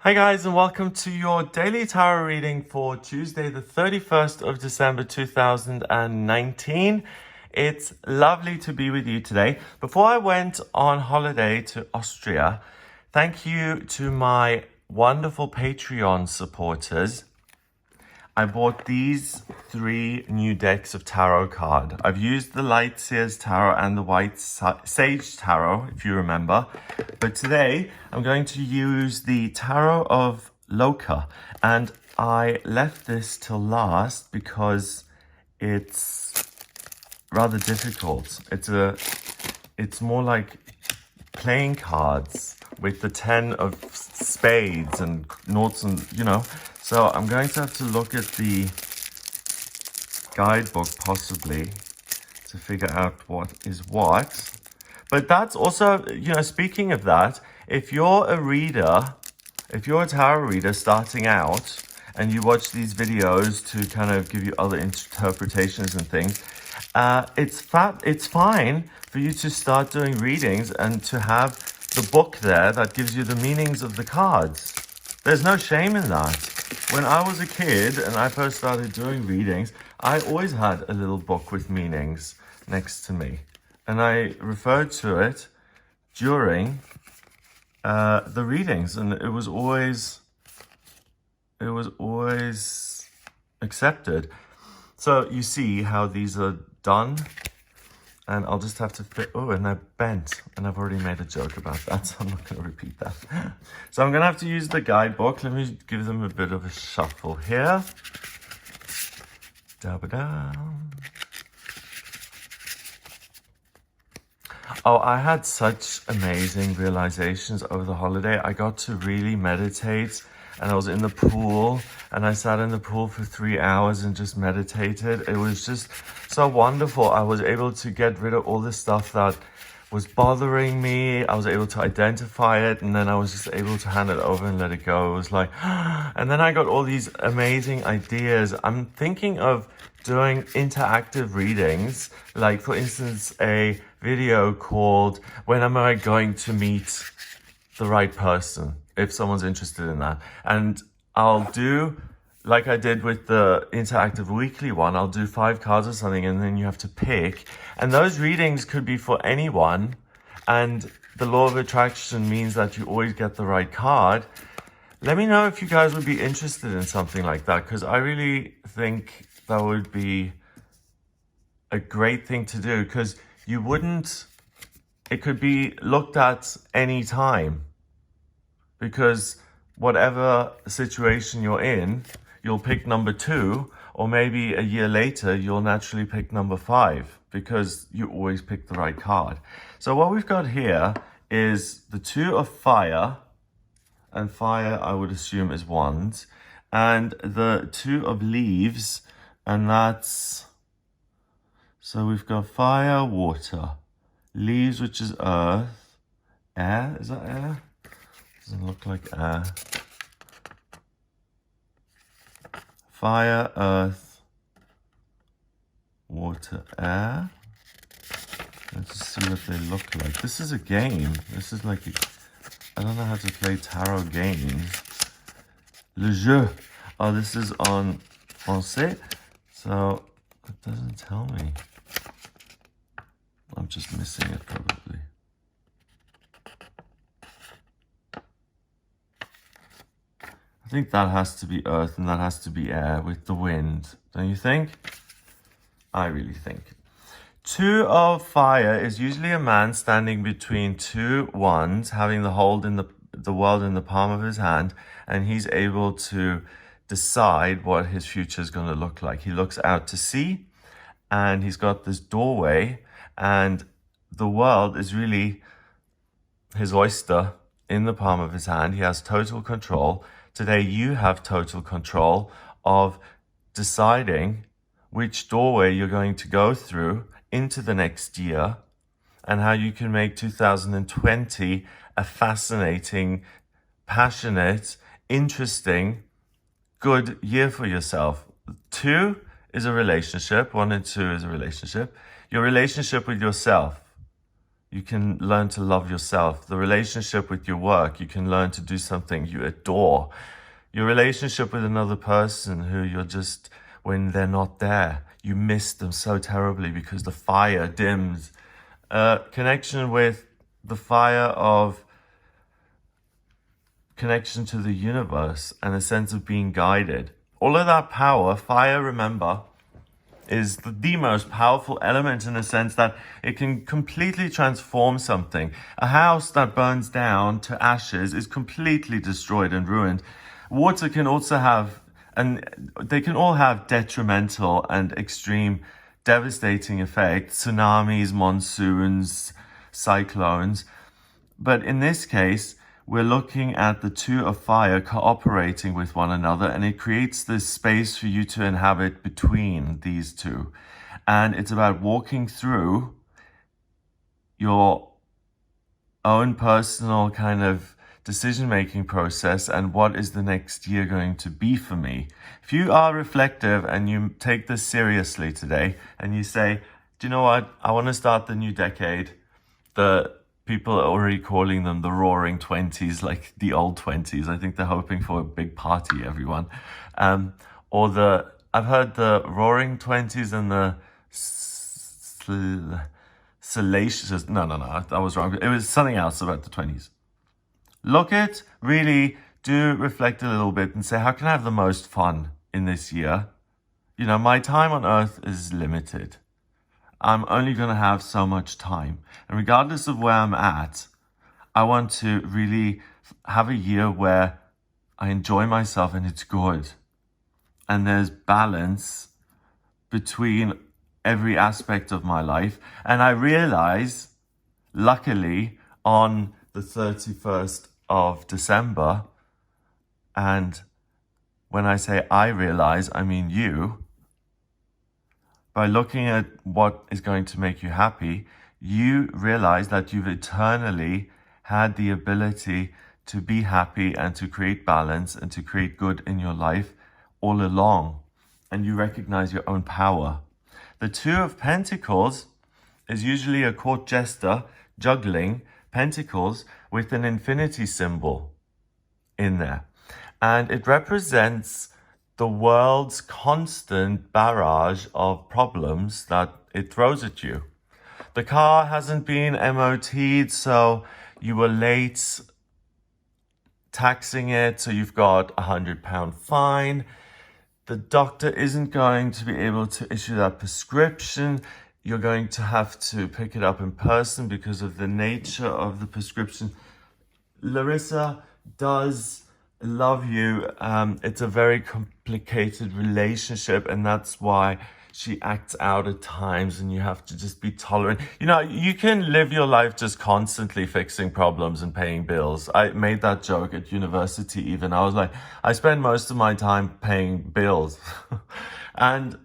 Hi guys, and welcome to your daily tarot reading for Tuesday the 31st of December 2019. It's lovely to be with you today. Before I went on holiday to Austria, thank you to my wonderful Patreon supporters. I bought these 3 new decks of tarot card. I've used the Light Seers Tarot and the White Sage Tarot, if you remember. But today, I'm going to use the Tarot of Loka. And I left this till last because it's rather difficult. It's more like playing cards with the 10 of spades and noughts and, So I'm going to have to look at the guidebook possibly to figure out what is what. But that's also, speaking of that, if you're a tarot reader starting out and you watch these videos to kind of give you other interpretations and things, it's fine for you to start doing readings and to have the book there that gives you the meanings of the cards. There's no shame in that. When I was a kid and I first started doing readings, I always had a little book with meanings next to me. And I referred to it during the readings, and it was always accepted. So you see how these are done, and I'll just have to fit. Oh, and they're bent, and I've already made a joke about that, so I'm not going to repeat that. So I'm going to have to use the guidebook. Let me give them a bit of a shuffle here. Da-ba-da. Oh, I had such amazing realizations over the holiday. I got to really meditate, and I was in the pool, and I sat in the pool for 3 hours and just meditated. It was just so wonderful. I was able to get rid of all the stuff that was bothering me. I was able to identify it, and then I was just able to hand it over and let it go. It was like, and then I got all these amazing ideas. I'm thinking of doing interactive readings, like for instance, a video called When Am I Going to Meet the Right Person, if someone's interested in that. And I'll do, like I did with the interactive weekly one, I'll do 5 cards or something, and then you have to pick. And those readings could be for anyone. And the law of attraction means that you always get the right card. Let me know if you guys would be interested in something like that, because I really think that would be a great thing to do, because it could be looked at any time, because whatever situation you're in, you'll pick number 2, or maybe a year later, you'll naturally pick number 5, because you always pick the right card. So what we've got here is the 2 of fire, and fire I would assume is wands, and the 2 of leaves, and that's, so we've got fire, water, leaves, which is earth, air, is that air? Doesn't look like air. Fire, earth, water, air. Let's just see what they look like. This is a game. This is like, I don't know how to play tarot games. Le jeu. Oh, this is on français. So it doesn't tell me. I'm just missing it probably. I think that has to be earth and that has to be air with the wind. Don't you think? I really think. 2 of fire is usually a man standing between 2 wands, having the world in the palm of his hand, and he's able to decide what his future is going to look like. He looks out to sea, and he's got this doorway, and the world is really his oyster in the palm of his hand. He has total control. Today, you have total control of deciding which doorway you're going to go through into the next year, and how you can make 2020 a fascinating, passionate, interesting, good year for yourself. 2 is a relationship. 1 and 2 is a relationship. Your relationship with yourself. You can learn to love yourself. The relationship with your work, you can learn to do something you adore. Your relationship with another person who you're just, when they're not there, you miss them so terribly because the fire dims. Connection with the fire of connection to the universe and a sense of being guided. All of that power, fire, remember, is the most powerful element in the sense that it can completely transform something. A house that burns down to ashes is completely destroyed and ruined. Water can also have, and they can all have detrimental and extreme devastating effects, tsunamis, monsoons, cyclones. But in this case, we're looking at the two of fire cooperating with one another, and it creates this space for you to inhabit between these two. And it's about walking through your own personal kind of decision-making process and what is the next year going to be for me. If you are reflective and you take this seriously today and you say, do you know what? I want to start the new decade. The people are already calling them the roaring 20s, like the old 20s. I think they're hoping for a big party, everyone. I've heard the roaring 20s and the salacious, no, I was wrong. It was something else about the 20s. Really do reflect a little bit and say, how can I have the most fun in this year? You know, my time on earth is limited. I'm only going to have so much time. And regardless of where I'm at, I want to really have a year where I enjoy myself and it's good. And there's balance between every aspect of my life. And I realize, luckily, on the 31st of December, and when I say I realize, I mean you, by looking at what is going to make you happy, you realize that you've eternally had the ability to be happy and to create balance and to create good in your life all along. And you recognize your own power. The Two of Pentacles is usually a court jester juggling pentacles with an infinity symbol in there. And it represents the world's constant barrage of problems that it throws at you. The car hasn't been MOT'd, so you were late taxing it, so you've got £100 fine. The doctor isn't going to be able to issue that prescription. You're going to have to pick it up in person because of the nature of the prescription. Larissa does love you. It's a very complicated relationship, and that's why she acts out at times, and you have to just be tolerant. You know, you can live your life just constantly fixing problems and paying bills. I made that joke at university even. I was like, I spend most of my time paying bills. And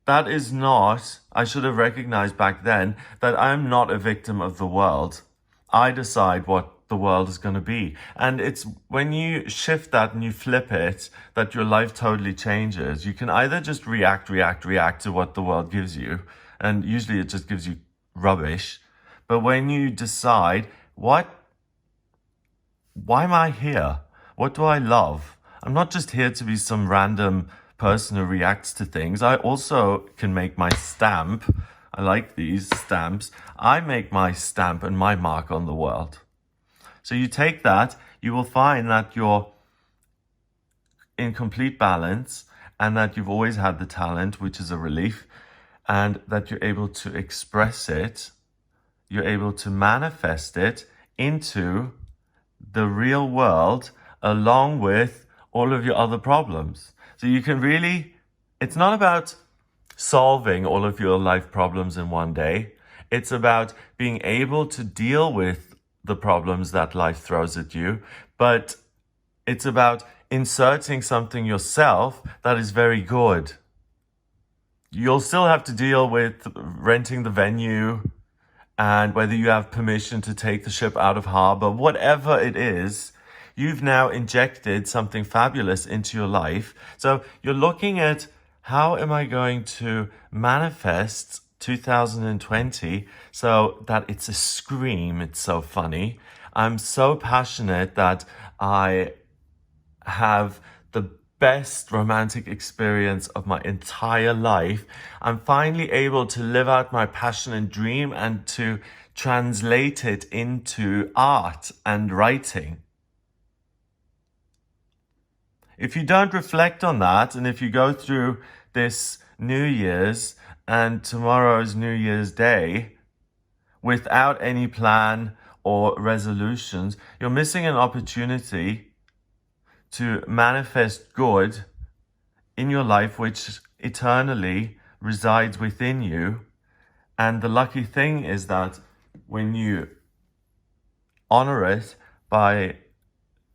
that is not, I should have recognized back then that I'm not a victim of the world. I decide what the world is going to be. And it's when you shift that and you flip it, that your life totally changes. You can either just react to what the world gives you. And usually it just gives you rubbish. But when you decide, why am I here? What do I love? I'm not just here to be some random person who reacts to things. I also can make my stamp. I like these stamps. I make my stamp and my mark on the world. So you take that, you will find that you're in complete balance and that you've always had the talent, which is a relief, and that you're able to express it, you're able to manifest it into the real world along with all of your other problems. So you can really, it's not about solving all of your life problems in one day. It's about being able to deal with the problems that life throws at you, but it's about inserting something yourself that is very good. You'll still have to deal with renting the venue and whether you have permission to take the ship out of harbor, whatever it is. You've now injected something fabulous into your life. So you're looking at, how am I going to manifest 2020 so that it's a scream. It's so funny. I'm so passionate that I have the best romantic experience of my entire life. I'm finally able to live out my passion and dream and to translate it into art and writing. If you don't reflect on that, and if you go through this New Year's and tomorrow's New Year's Day without any plan or resolutions, you're missing an opportunity to manifest good in your life, which eternally resides within you. And the lucky thing is that when you honor it by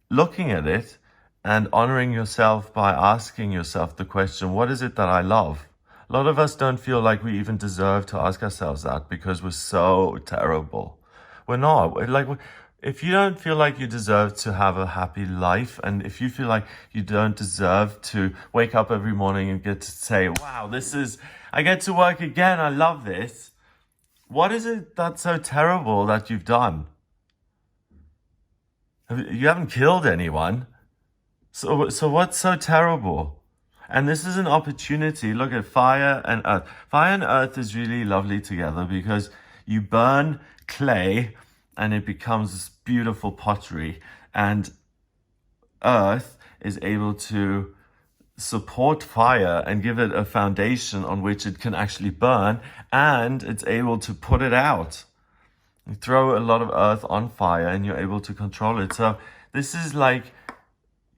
looking at it and honoring yourself by asking yourself the question, what is it that I love? A lot of us don't feel like we even deserve to ask ourselves that because we're so terrible. We're not. If you don't feel like you deserve to have a happy life, and if you feel like you don't deserve to wake up every morning and get to say, wow, I get to work again, I love this. What is it that's so terrible that you've done? You haven't killed anyone. So what's so terrible? And this is an opportunity. Look at fire and earth. Fire and earth is really lovely together because you burn clay and it becomes this beautiful pottery. And earth is able to support fire and give it a foundation on which it can actually burn, and it's able to put it out. You throw a lot of earth on fire and you're able to control it. So this is like,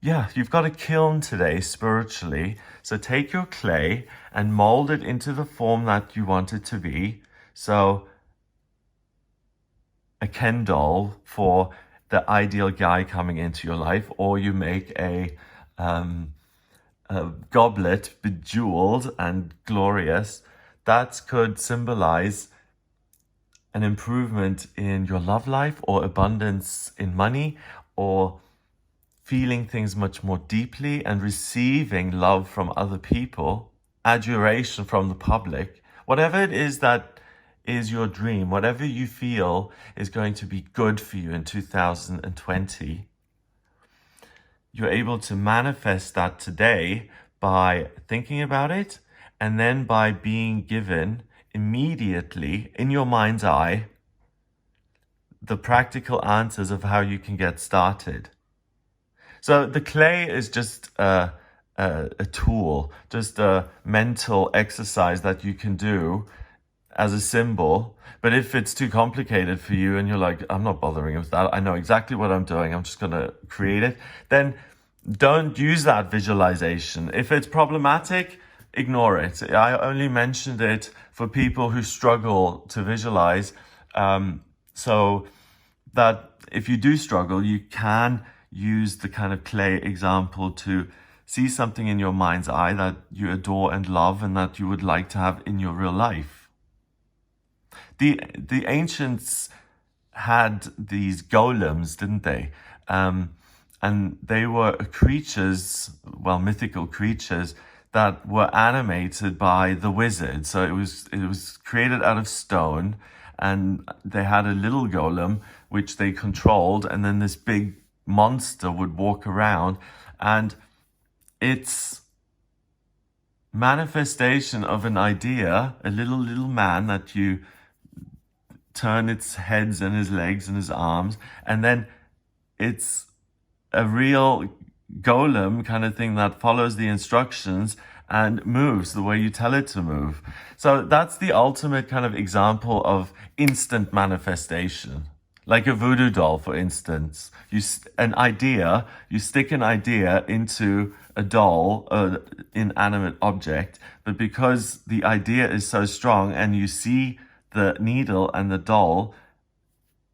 yeah, you've got a kiln today spiritually. So take your clay and mold it into the form that you want it to be. So a Ken doll for the ideal guy coming into your life, or you make a goblet bejeweled and glorious that could symbolize an improvement in your love life or abundance in money or feeling things much more deeply and receiving love from other people, adoration from the public, whatever it is that is your dream, whatever you feel is going to be good for you in 2020, you're able to manifest that today by thinking about it and then by being given immediately in your mind's eye the practical answers of how you can get started. So the clay is just a tool, just a mental exercise that you can do as a symbol. But if it's too complicated for you and you're like, I'm not bothering with that, I know exactly what I'm doing, I'm just going to create it, then don't use that visualization. If it's problematic, ignore it. I only mentioned it for people who struggle to visualize, so that if you do struggle, you can use the kind of clay example to see something in your mind's eye that you adore and love and that you would like to have in your real life. The ancients had these golems, didn't they? And they were creatures, well, mythical creatures that were animated by the wizard. So it was created out of stone, and they had a little golem which they controlled, and then this big monster would walk around, and it's manifestation of an idea, a little man that you turn its heads and his legs and his arms, and then it's a real golem kind of thing that follows the instructions and moves the way you tell it to move. So that's the ultimate kind of example of instant manifestation. Like a voodoo doll, for instance. You stick an idea into a doll, inanimate object, but because the idea is so strong and you see the needle and the doll,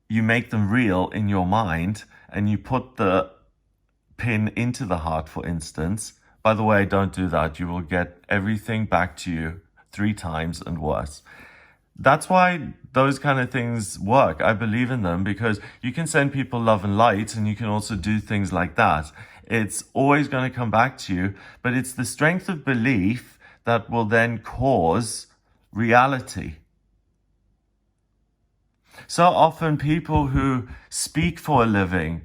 you make them real in your mind, and you put the pin into the heart, for instance. By the way, don't do that. You will get everything back to you 3 times and worse. That's why those kind of things work. I believe in them because you can send people love and light, and you can also do things like that. It's always going to come back to you, but it's the strength of belief that will then cause reality. So often people who speak for a living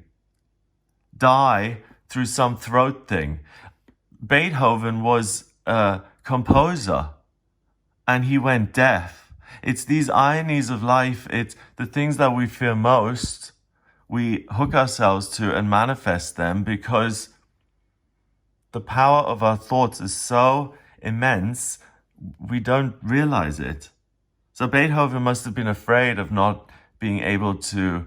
die through some throat thing. Beethoven was a composer and he went deaf. It's these ironies of life. It's the things that we fear most. We hook ourselves to and manifest them because the power of our thoughts is so immense, we don't realize it. So Beethoven must have been afraid of not being able to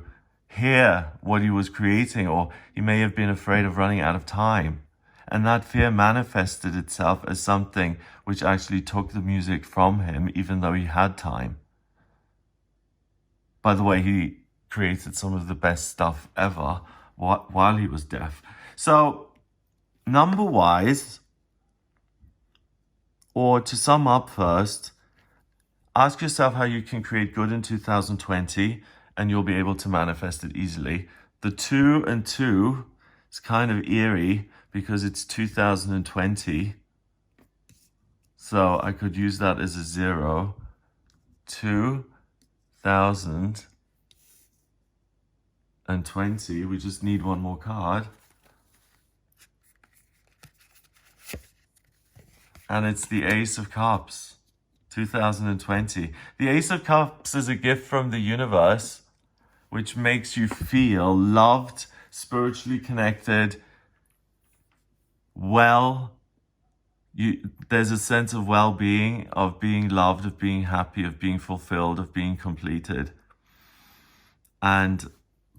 hear what he was creating, or he may have been afraid of running out of time. And that fear manifested itself as something which actually took the music from him, even though he had time. By the way, he created some of the best stuff ever while he was deaf. So, number-wise, or to sum up first, ask yourself how you can create good in 2020, and you'll be able to manifest it easily. The 2 and 2 is kind of eerie because it's 2020. So I could use that as a 0. 2020. We just need one more card. And it's the Ace of Cups. 2020. The Ace of Cups is a gift from the universe, which makes you feel loved, spiritually connected, there's a sense of well-being, of being loved, of being happy, of being fulfilled, of being completed. And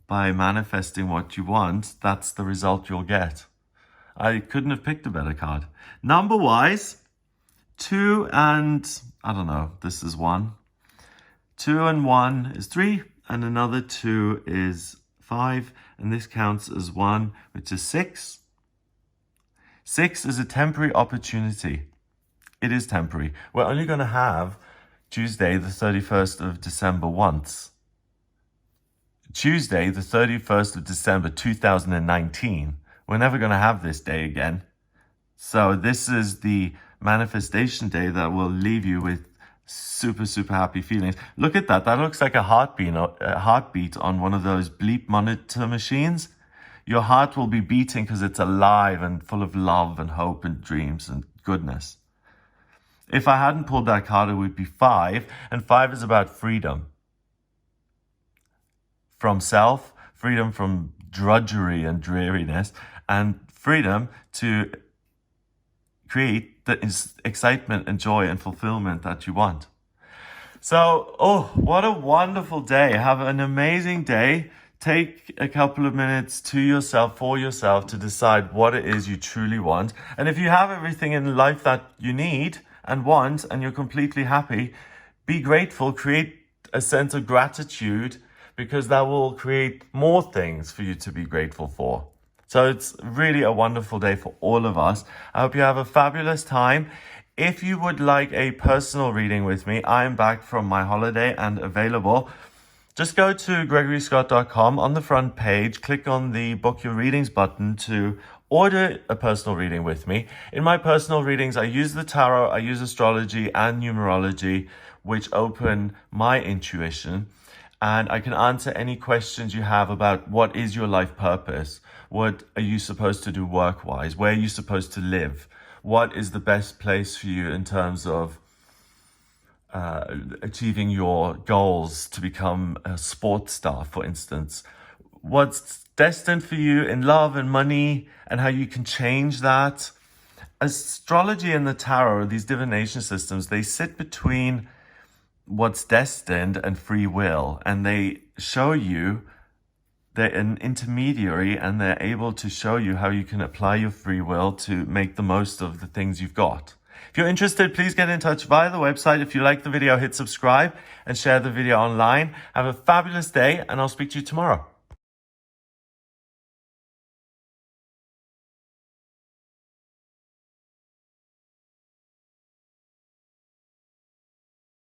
by manifesting what you want, that's the result you'll get. I couldn't have picked a better card. Number-wise, 2 and, I don't know, this is 1. 2 and 1 is 3, and another 2 is 5, and this counts as 1, which is 6. 6 is a temporary opportunity. It is temporary. We're only going to have Tuesday, the 31st of December once. Tuesday, the 31st of December, 2019. We're never going to have this day again. So this is the manifestation day that will leave you with super, super happy feelings. Look at that. That looks like a heartbeat on one of those bleep monitor machines. Your heart will be beating because it's alive and full of love and hope and dreams and goodness. If I hadn't pulled that card, it would be 5. And 5 is about freedom. From self, freedom from drudgery and dreariness, and freedom to create the excitement and joy and fulfillment that you want. So, what a wonderful day. Have an amazing day. Take a couple of minutes to yourself, for yourself, to decide what it is you truly want. And if you have everything in life that you need and want, and you're completely happy, be grateful, create a sense of gratitude, because that will create more things for you to be grateful for. So it's really a wonderful day for all of us. I hope you have a fabulous time. If you would like a personal reading with me, I am back from my holiday and available. Just go to gregoryscott.com. On the front page, click on the Book Your Readings button to order a personal reading with me. In my personal readings, I use the tarot, I use astrology and numerology, which open my intuition. And I can answer any questions you have about what is your life purpose? What are you supposed to do work-wise? Where are you supposed to live? What is the best place for you in terms of achieving your goals to become a sports star, for instance? What's destined for you in love and money, and how you can change that? Astrology and the tarot, these divination systems, they sit between what's destined and free will, and they show you, they're an intermediary, and they're able to show you how you can apply your free will to make the most of the things you've got. If you're interested, please get in touch via the website. If you like the video, hit subscribe and share the video online. Have a fabulous day, and I'll speak to you tomorrow.